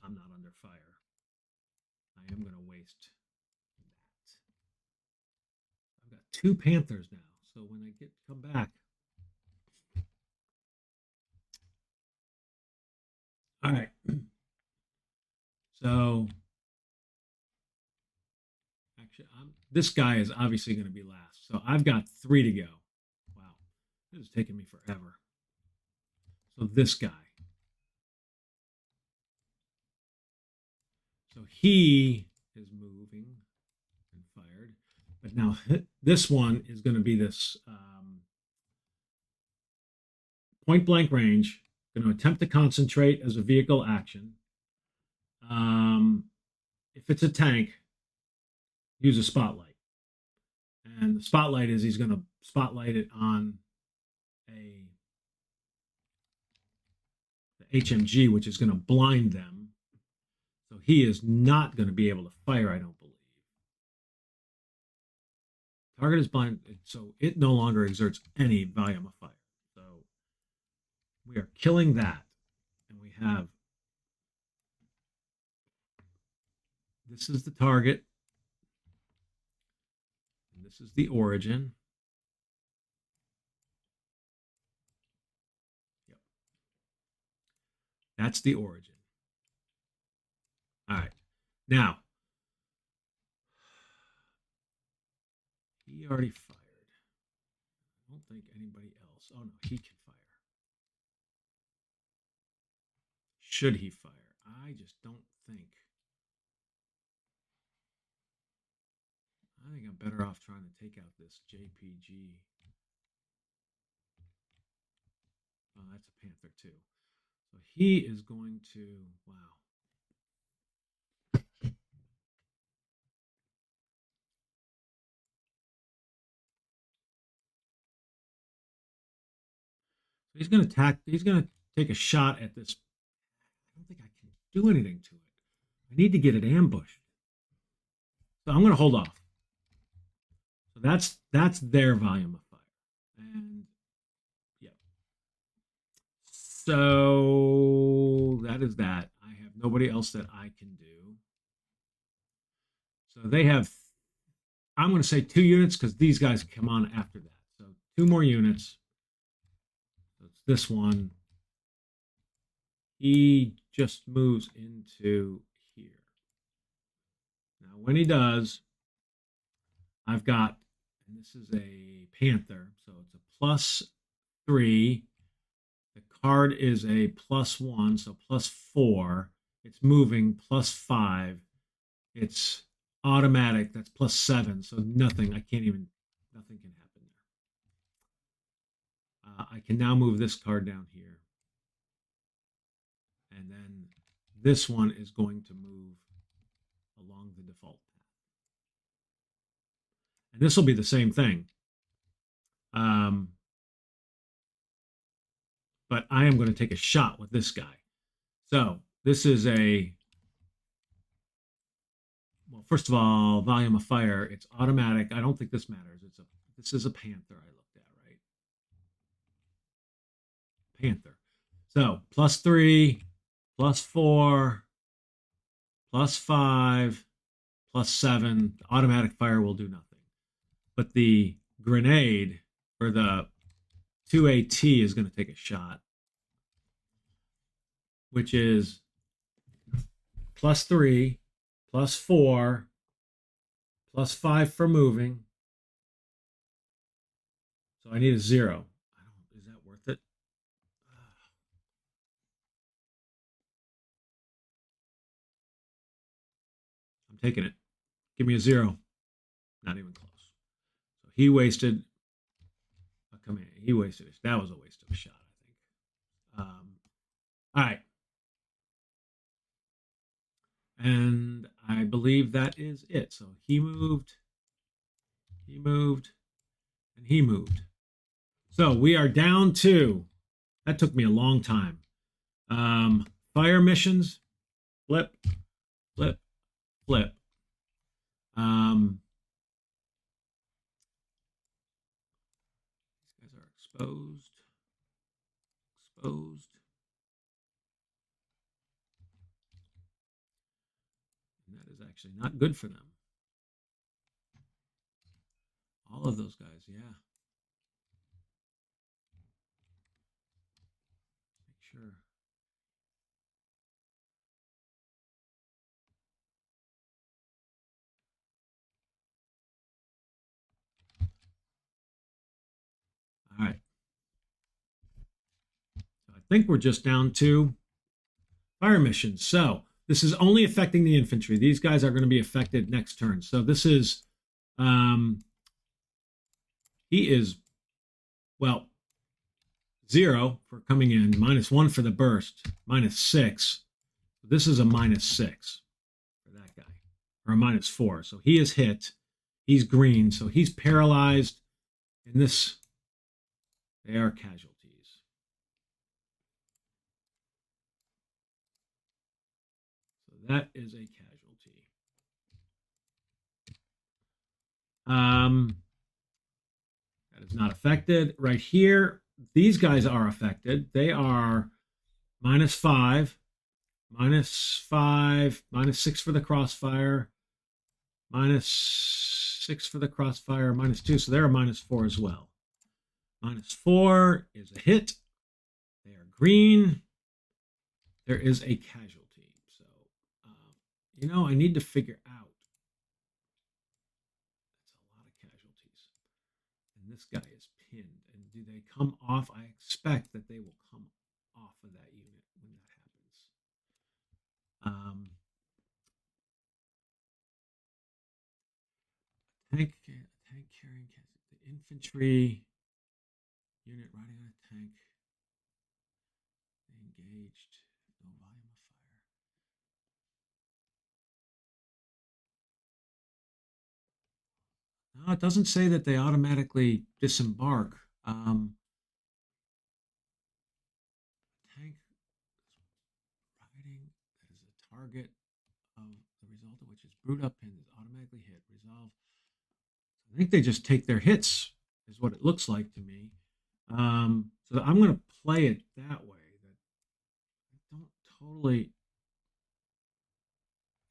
I'm not under fire. I am going to waste that. I've got 2 Panthers now, so when I come back. All right. So actually, this guy is obviously going to be last. So I've got 3 to go. Wow, this is taking me forever. So this guy. So he is moving and fired. But now this one is going to be this point blank range. Going to attempt to concentrate as a vehicle action. If it's a tank, use a spotlight. And the spotlight is he's going to spotlight it on the HMG, which is going to blind them. So he is not going to be able to fire, I don't believe. Target is blind, so it no longer exerts any volume of fire. So we are killing that. And we have, this is the target. And this is the origin. Yep. That's the origin. All right. Now, he already fired. I don't think anybody else. Oh, no, he can fire. Should he fire? I just don't think. I think I'm better off trying to take out this JPG. Oh, that's a Panther too. So he is going to, wow. So he's going to attack. He's going to take a shot at this. I don't think I can do anything to it. I need to get it ambushed. So I'm going to hold off. So that's their volume of fire. And yeah. So that is that. I have nobody else that I can do. So they have, I'm going to say 2 units because these guys come on after that. So 2 more units. So it's this one. He just moves into here. Now, when he does, I've got, and this is a Panther, so it's a +3. The card is a +1, so +4. It's moving +5. It's automatic, that's +7. So nothing, I can't even, nothing can happen there. I can now move this card down here. And then this one is going to move along the default path. And this will be the same thing. But I am going to take a shot with this guy. So this is a, well, first of all, volume of fire. It's automatic. I don't think this matters. This is a Panther I looked at, right? Panther. So +3, +4, +5, +7. Automatic fire will do nothing. But the grenade or the 2AT is going to take a shot, which is +3, +4, +5 for moving. So I need a 0. Is that worth it? I'm taking it. Give me a 0. Not even close. So he wasted a command. He wasted it. That was a waste of a shot, I think. All right. And I believe that is it. So he moved, and he moved. So we are down to, that took me a long time. Fire missions, flip, flip, flip. These guys are exposed. And that is actually not good for them. All of those guys, yeah. Make sure. All right. So I think we're just down to fire missions. So this is only affecting the infantry. These guys are going to be affected next turn. So this is, he is, well, 0 for coming in, -1 for the burst, -6. This is a -6 for that guy, or a -4. So he is hit. He's green, so he's paralyzed. And this, they are casualties. So that is a casualty. That is not affected. Right here, these guys are affected. They are -5, -5, -6 for the crossfire, -6 for the crossfire, -2. So they're a -4 as well. -4 is a hit. They are green. There is a casualty. So, I need to figure out. That's a lot of casualties. And this guy is pinned. And do they come off? I expect that they will come off of that unit when that happens. Tank carrying the infantry unit riding on a tank. Engaged. No volume of fire. No, it doesn't say that they automatically disembark. Tank riding that is a target of the result of which is brewed up and is automatically hit. Resolve. I think they just take their hits, is what it looks like to me. So I'm going to play it that way. That totally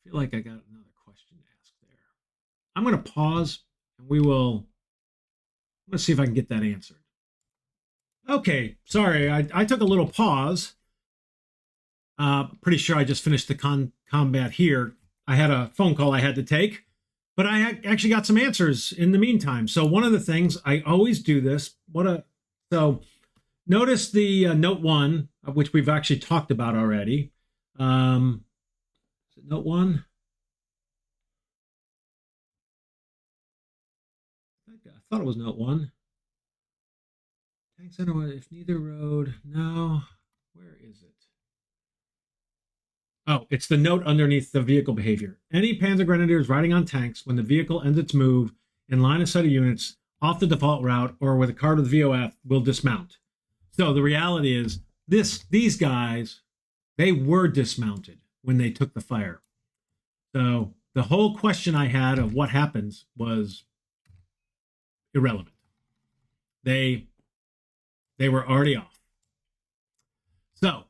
feel like I got another question to ask there. I'm going to pause and let's see if I can get that answered. Okay, sorry, I took a little pause. Pretty sure I just finished the combat here. I had a phone call I had to take, but I actually got some answers in the meantime. So one of the things I always do this. So notice the note 1, which we've actually talked about already. Is it note 1? I thought it was note 1. Tank center, if neither road. No, where is it? Oh, it's the note underneath the vehicle behavior. Any Panzer Grenadiers riding on tanks when the vehicle ends its move in line of sight of units off the default route or with a card with VOF will dismount. So the reality is these guys, they were dismounted when they took the fire. So the whole question I had of what happens was irrelevant. They were already off. So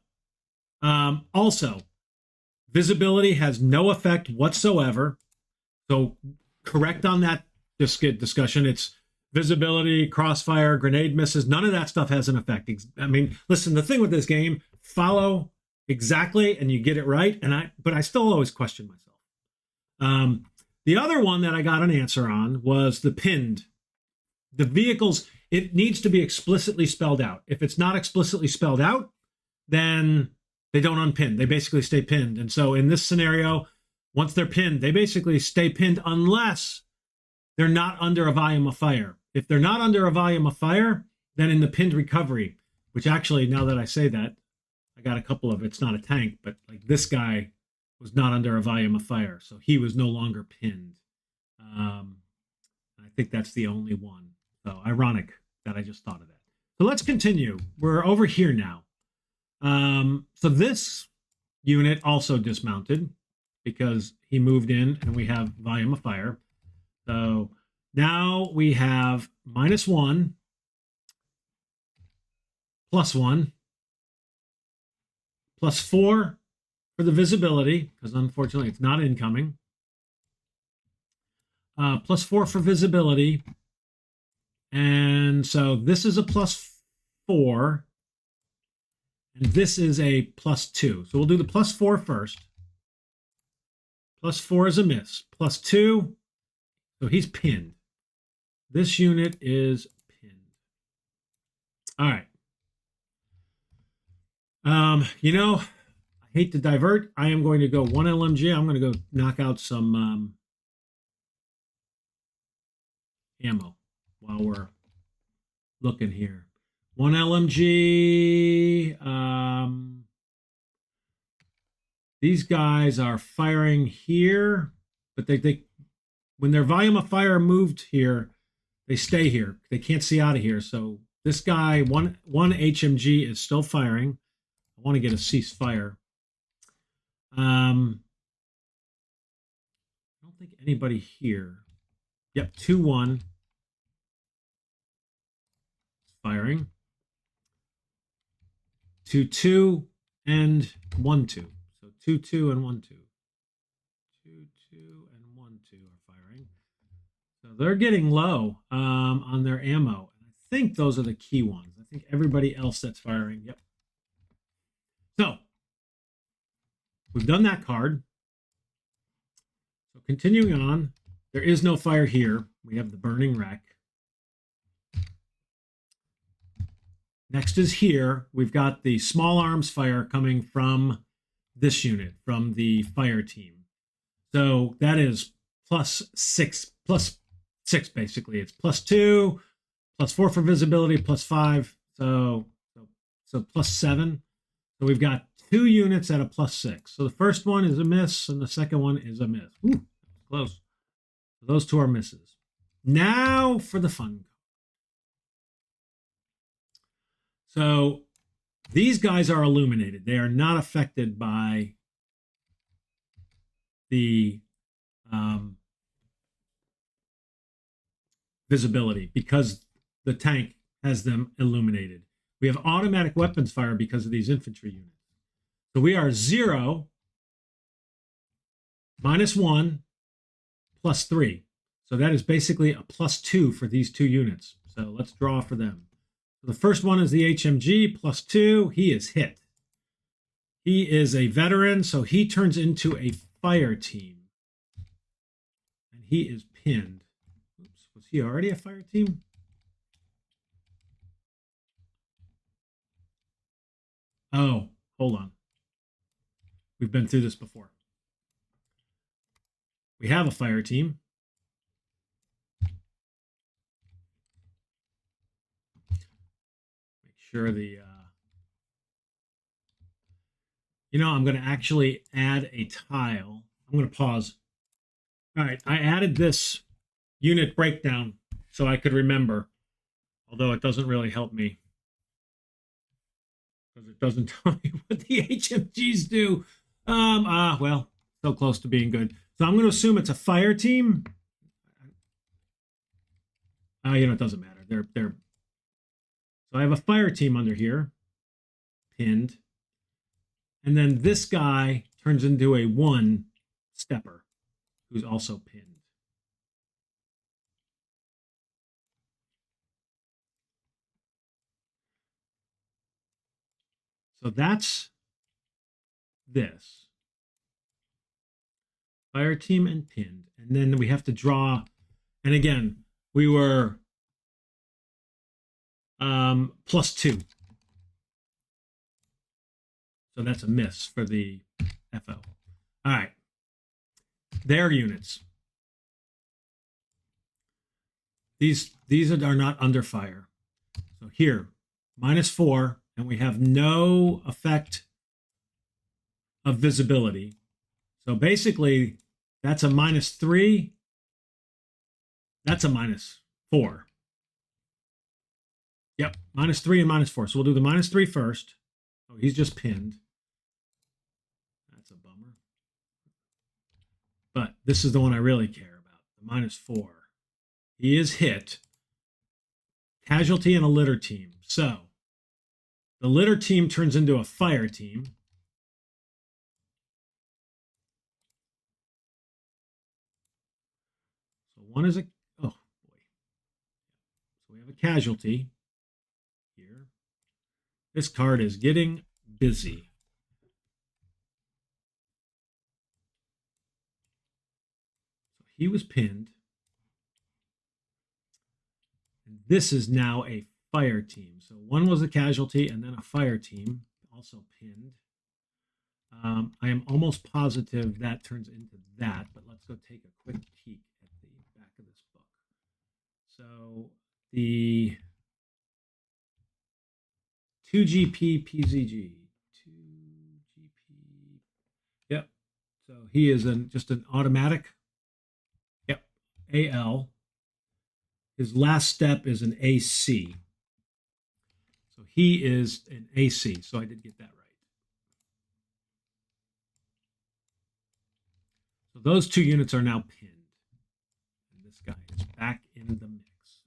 also, visibility has no effect whatsoever. So correct on that discussion. It's visibility, crossfire, grenade misses. None of that stuff has an effect. I mean, listen, the thing with this game, follow exactly and you get it right. But I still always question myself. The other one that I got an answer on was the pinned. The vehicles, it needs to be explicitly spelled out. If it's not explicitly spelled out, then they don't unpin. They basically stay pinned. And so in this scenario, once they're pinned, they basically stay pinned unless they're not under a volume of fire. If they're not under a volume of fire, then in the pinned recovery, which actually, now that I say that, I got a couple of, it's not a tank, but like this guy was not under a volume of fire. So he was no longer pinned. I think that's the only one. So ironic that I just thought of that. So let's continue. We're over here now. So this unit also dismounted because he moved in and we have volume of fire. So now we have -1, +1, +4 for the visibility, because unfortunately it's not incoming. +4 for visibility. And so this is a +4. And this is a +2. So we'll do the +4 first. +4 is a miss. +2. So he's pinned. This unit is pinned. All right. I hate to divert. I am going to go 1 LMG. I'm going to go knock out some ammo while we're looking here. 1 LMG. These guys are firing here, but they when their volume of fire moved here, they stay here. They can't see out of here. So this guy, one HMG is still firing. I want to get a ceasefire. I don't think anybody here. Yep, 2-1. Firing. 2-2 and 1-2. So 2-2 and 1-2. 2-2 and 1-2 are firing. So they're getting low on their ammo. And I think those are the key ones. I think everybody else that's firing. Yep. So we've done that card. So continuing on, there is no fire here. We have the burning wreck. Next is here. We've got the small arms fire coming from this unit, from the fire team. So that is +6 basically. It's +2, +4 for visibility, +5. So +7. So we've got 2 units at a +6. So the first one is a miss, and the second one is a miss. Ooh, close. So those 2 are misses. Now for the fun. So these guys are illuminated. They are not affected by the visibility because the tank has them illuminated. We have automatic weapons fire because of these infantry units. So we are 0, -1, +3. So that is basically a +2 for these two units. So let's draw for them. So the first one is the HMG, +2. He is hit. He is a veteran, so he turns into a fire team. And he is pinned. Oops, was he already a fire team? Oh, hold on. We've been through this before. We have a fire team. Make sure the... You know, I'm going to actually add a tile. I'm going to pause. All right, I added this unit breakdown so I could remember, although it doesn't really help me because it doesn't tell me what the HMGs do. Well, so close to being good. So I'm going to assume it's a fire team. You know, it doesn't matter. They're. So I have a fire team under here, pinned. And then this guy turns into a 1-stepper who's also pinned. So that's this. Fire team and pinned. And then we have to draw. And again, we were +2. So that's a miss for the FO. All right. Their units. These are not under fire. So here, -4, and we have no effect of visibility. So basically, that's a -3. That's a -4. Yep, -3 and -4. So we'll do the -3 first. Oh, he's just pinned. That's a bummer. But this is the one I really care about, the -4. He is hit. Casualty and a litter team. So the litter team turns into a fire team. So one is a, oh boy. So we have a casualty here. This card is getting busy. So he was pinned. And this is now a fire team. So one was a casualty and then a fire team, also pinned. I am almost positive that turns into that, but let's go take a quick peek at the back of this book. So the 2GP PZG. 2GP. Yep. So he is just an automatic. Yep. AL. His last step is an AC. So he is an AC. So I did get that right. So those two units are now pinned. And this guy is back in the mix.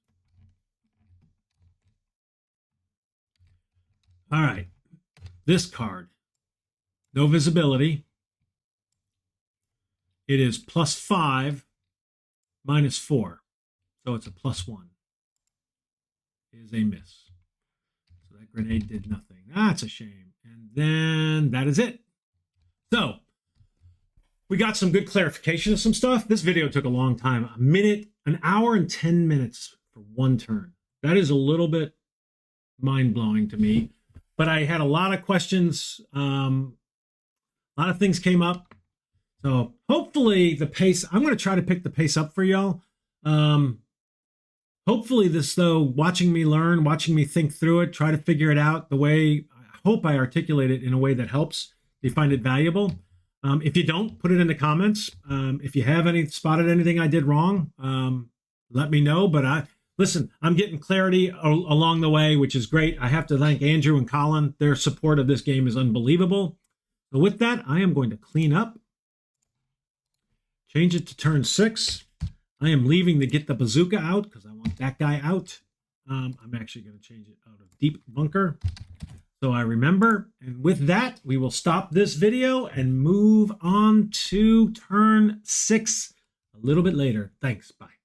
All right. This card. No visibility. It is +5, -4. So it's a +1. It is a miss. So that grenade did nothing. That's a shame. And then that is it. So we got some good clarification of some stuff. This video took a long time. An hour and 10 minutes for one turn. That is a little bit mind-blowing to me. But I had a lot of questions. A lot of things came up. So hopefully the pace, I'm going to try to pick the pace up for y'all. Hopefully this, though, watching me learn, watching me think through it, try to figure it out the way, I hope I articulate it in a way that helps. If you find it valuable. If you don't, put it in the comments. If you have spotted anything I did wrong, let me know. But listen, I'm getting clarity along the way, which is great. I have to thank Andrew and Colin. Their support of this game is unbelievable. So with that, I am going to clean up, change it to turn 6. I am leaving to get the bazooka out because I want that guy out. I'm actually going to change it out of deep bunker. So I remember, and with that, we will stop this video and move on to turn 6 a little bit later. Thanks. Bye.